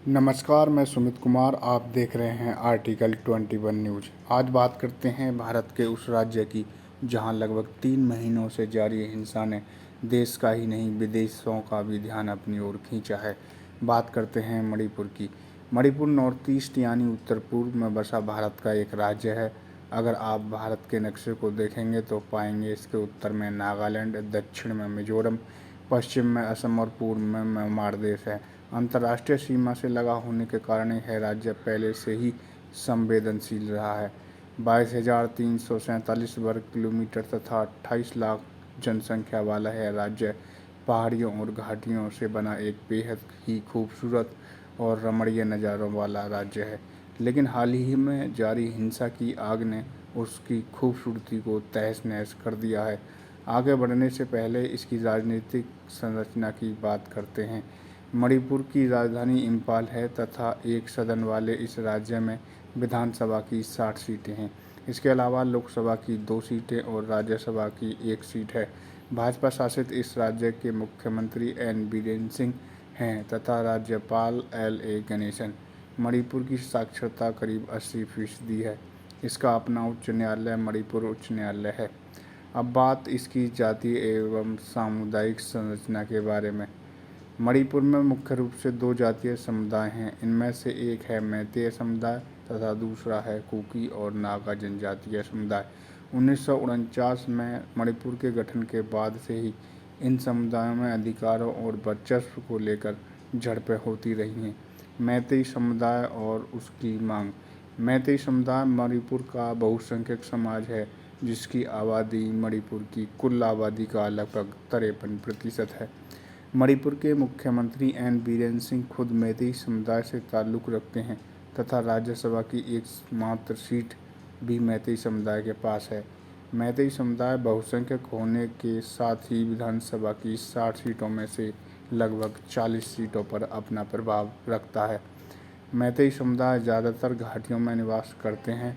नमस्कार, मैं सुमित कुमार। आप देख रहे हैं आर्टिकल 21 न्यूज़। आज बात करते हैं भारत के उस राज्य की जहां लगभग 3 महीनों से जारी हिंसा ने देश का ही नहीं विदेशों का भी ध्यान अपनी ओर खींचा है। बात करते हैं मणिपुर की। मणिपुर नॉर्थ ईस्ट यानी उत्तर पूर्व में बसा भारत का एक राज्य है। अगर आप भारत के नक्शे को देखेंगे तो पाएंगे इसके उत्तर में नागालैंड, दक्षिण में मिजोरम, पश्चिम में असम और पूर्व में म्यांमार देश है। अंतर्राष्ट्रीय सीमा से लगा होने के कारण यह राज्य पहले से ही संवेदनशील रहा है। 22,347 वर्ग किलोमीटर तथा 28 लाख जनसंख्या वाला यह राज्य पहाड़ियों और घाटियों से बना एक बेहद ही खूबसूरत और रमणीय नज़ारों वाला राज्य है। लेकिन हाल ही में जारी हिंसा की आग ने उसकी खूबसूरती को तहस नहस कर दिया है। आगे बढ़ने से पहले इसकी राजनीतिक संरचना की बात करते हैं। मणिपुर की राजधानी इम्फाल है तथा एक सदन वाले इस राज्य में विधानसभा की 60 सीटें हैं। इसके अलावा लोकसभा की 2 सीटें और राज्यसभा की 1 सीट है। भाजपा शासित इस राज्य के मुख्यमंत्री एन बीरेन सिंह हैं तथा राज्यपाल LA गणेशन। मणिपुर की साक्षरता करीब 80% है। इसका अपना उच्च न्यायालय मणिपुर उच्च न्यायालय है। अब बात इसकी जातीय एवं सामुदायिक संरचना के बारे में। मणिपुर में मुख्य रूप से 2 जातीय समुदाय हैं। इनमें से एक है मैतेई समुदाय तथा दूसरा है कुकी और नागा जनजातीय समुदाय। 1949 में मणिपुर के गठन के बाद से ही इन समुदायों में अधिकारों और वर्चस्व को लेकर झड़पें होती रही हैं। मैतेई समुदाय और उसकी मांग। मैतेई समुदाय मणिपुर का बहुसंख्यक समाज है जिसकी आबादी मणिपुर की कुल आबादी का लगभग 53% है। मणिपुर के मुख्यमंत्री एन बीरेन सिंह खुद मैतेई समुदाय से ताल्लुक़ रखते हैं तथा राज्यसभा की एकमात्र सीट भी मैतेई समुदाय के पास है। मैतेई समुदाय बहुसंख्यक होने के साथ ही विधानसभा की 60 सीटों में से लगभग 40 सीटों पर अपना प्रभाव रखता है। मैतेई समुदाय ज़्यादातर घाटियों में निवास करते हैं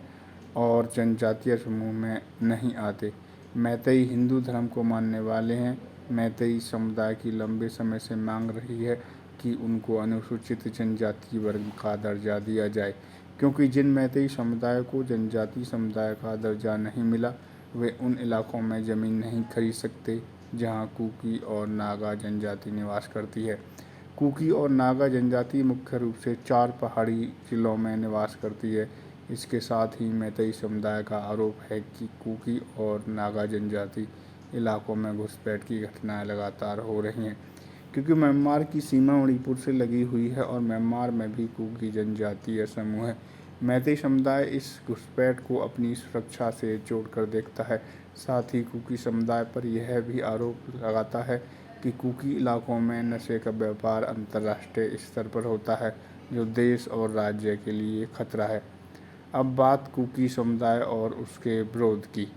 और जनजातीय समूह में नहीं आते। मैतेई हिंदू धर्म को मानने वाले हैं। मैतेई समुदाय की लंबे समय से मांग रही है कि उनको अनुसूचित जनजाति वर्ग का दर्जा दिया जाए, क्योंकि जिन मैतेई समुदाय को जनजाति समुदाय का दर्जा नहीं मिला वे उन इलाकों में ज़मीन नहीं खरीद सकते जहां कुकी और नागा जनजाति निवास करती है। कुकी और नागा जनजाति मुख्य रूप से 4 पहाड़ी जिलों में निवास करती है। इसके साथ ही मैतेई समुदाय का आरोप है कि कुकी और नागा जनजाति इलाकों में घुसपैठ की घटनाएं लगातार हो रही हैं, क्योंकि म्यांमार की सीमा मणिपुर से लगी हुई है और म्यांमार में भी कुकी जनजातीय समूह है। मैतेई समुदाय इस घुसपैठ को अपनी सुरक्षा से जोड़कर देखता है। साथ ही कुकी समुदाय पर यह भी आरोप लगाता है कि कुकी इलाकों में नशे का व्यापार अंतर्राष्ट्रीय स्तर पर होता है, जो देश और राज्य के लिए खतरा है। अब बात कुकी समुदाय और उसके विरोध की।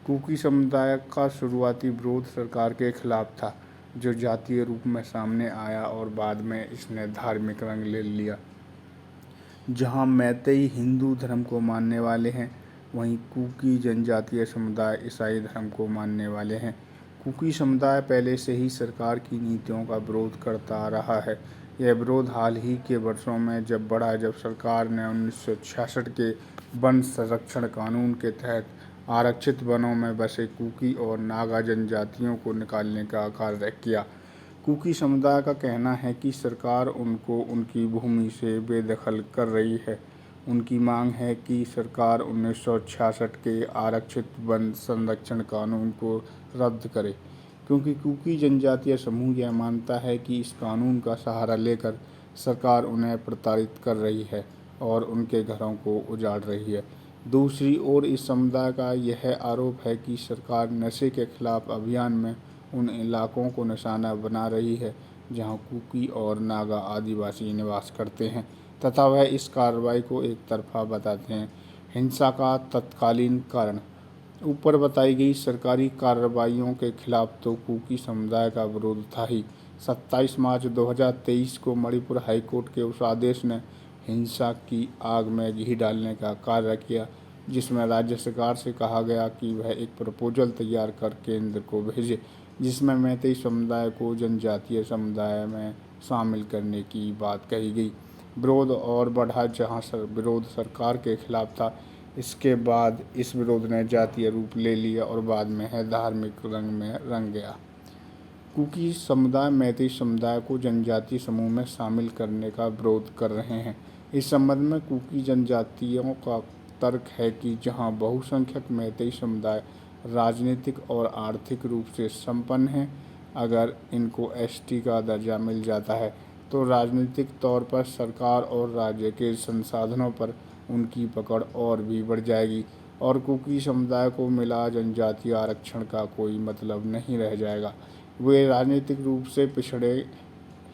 कुकी समुदाय का शुरुआती विरोध सरकार के खिलाफ था, जो जातीय रूप में सामने आया और बाद में इसने धार्मिक रंग ले लिया। जहां मैतेई हिंदू धर्म को मानने वाले हैं, वहीं कुकी जनजातीय समुदाय ईसाई धर्म को मानने वाले हैं। कुकी समुदाय पहले से ही सरकार की नीतियों का विरोध करता आ रहा है। यह विरोध हाल ही के वर्षों में जब सरकार ने 1966 के वन संरक्षण कानून के तहत आरक्षित वनों में बसे कुकी और नागा जनजातियों को निकालने का कार्य किया। कुकी समुदाय का कहना है कि सरकार उनको उनकी भूमि से बेदखल कर रही है। उनकी मांग है कि सरकार 1966 के आरक्षित वन संरक्षण कानून को रद्द करे, क्योंकि कुकी जनजातीय समूह यह मानता है कि इस कानून का सहारा लेकर सरकार उन्हें प्रताड़ित कर रही है और उनके घरों को उजाड़ रही है। दूसरी ओर इस समुदाय का यह आरोप है कि सरकार नशे के खिलाफ अभियान में उन इलाकों को निशाना बना रही है जहां कुकी और नागा आदिवासी निवास करते हैं तथा वह इस कार्रवाई को एक तरफा बताते हैं। हिंसा का तत्कालीन कारण। ऊपर बताई गई सरकारी कार्रवाइयों के खिलाफ तो कुकी समुदाय का विरोध था ही। 27 मार्च 2023 को मणिपुर हाईकोर्ट के उस आदेश ने हिंसा की आग में घी डालने का कार्य किया, जिसमें राज्य सरकार से कहा गया कि वह एक प्रपोजल तैयार कर केंद्र को भेजे, जिसमें मैतेई समुदाय को जनजातीय समुदाय में शामिल करने की बात कही गई। विरोध और बढ़ा। जहां विरोध सरकार के खिलाफ था, इसके बाद इस विरोध ने जातीय रूप ले लिया और बाद में है धार्मिक रंग में रंग गया। कुकी समुदाय मैतेई समुदाय को जनजातीय समूह में शामिल करने का विरोध कर रहे हैं। इस संबंध में कुकी जनजातियों का तर्क है कि जहां बहुसंख्यक मैतेई समुदाय राजनीतिक और आर्थिक रूप से संपन्न हैं, अगर इनको एसटी का दर्जा मिल जाता है तो राजनीतिक तौर पर सरकार और राज्य के संसाधनों पर उनकी पकड़ और भी बढ़ जाएगी और कुकी समुदाय को मिला जनजातीय आरक्षण का कोई मतलब नहीं रह जाएगा। वे राजनीतिक रूप से पिछड़े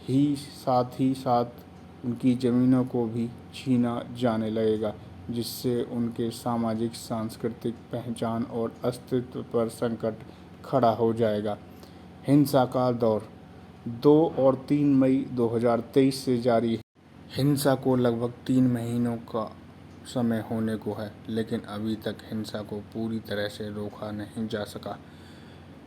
ही साथ उनकी ज़मीनों को भी छीना जाने लगेगा, जिससे उनके सामाजिक सांस्कृतिक पहचान और अस्तित्व पर संकट खड़ा हो जाएगा। हिंसा का दौर 2 और 3 मई 2023 से जारी है। हिंसा को लगभग 3 महीनों का समय होने को है, लेकिन अभी तक हिंसा को पूरी तरह से रोका नहीं जा सका।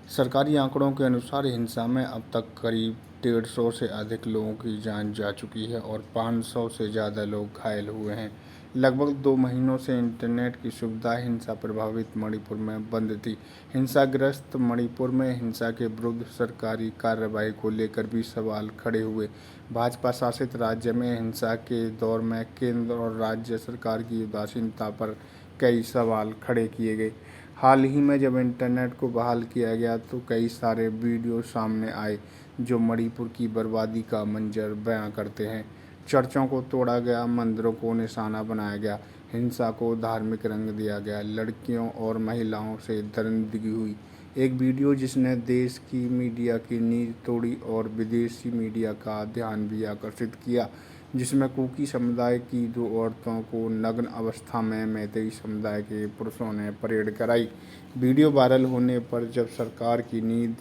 सरकारी आंकड़ों के अनुसार हिंसा में अब तक करीब 150 से अधिक लोगों की जान जा चुकी है और 500 से ज़्यादा लोग घायल हुए हैं। लगभग 2 महीनों से इंटरनेट की सुविधा हिंसा प्रभावित मणिपुर में बंद थी। हिंसाग्रस्त मणिपुर में हिंसा के विरुद्ध सरकारी कार्रवाई को लेकर भी सवाल खड़े हुए। भाजपा शासित राज्य में हिंसा के दौर में केंद्र और राज्य सरकार की उदासीनता पर कई सवाल खड़े किए गए। हाल ही में जब इंटरनेट को बहाल किया गया तो कई सारे वीडियो सामने आए जो मणिपुर की बर्बादी का मंजर बयां करते हैं। चर्चों को तोड़ा गया, मंदिरों को निशाना बनाया गया, हिंसा को धार्मिक रंग दिया गया, लड़कियों और महिलाओं से दरिंदगी हुई। एक वीडियो जिसने देश की मीडिया की नींद तोड़ी और विदेशी मीडिया का ध्यान भी आकर्षित किया, जिसमें कुकी समुदाय की 2 औरतों को नग्न अवस्था में मैतेई समुदाय के पुरुषों ने परेड कराई। वीडियो वायरल होने पर जब सरकार की नींद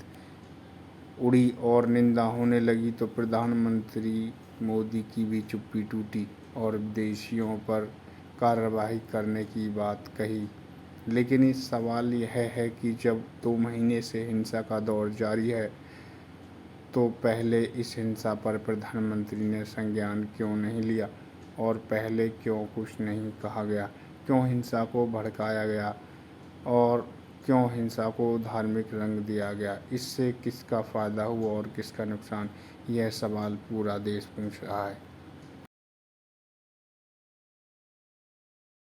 उड़ी और निंदा होने लगी तो प्रधानमंत्री मोदी की भी चुप्पी टूटी और विदेशियों पर कार्रवाई करने की बात कही। लेकिन इस सवाल यह है कि जब 2 महीने से हिंसा का दौर जारी है तो पहले इस हिंसा पर प्रधानमंत्री ने संज्ञान क्यों नहीं लिया और पहले क्यों कुछ नहीं कहा गया? क्यों हिंसा को भड़काया गया और क्यों हिंसा को धार्मिक रंग दिया गया? इससे किसका फ़ायदा हुआ और किसका नुकसान? यह सवाल पूरा देश पूछ रहा है।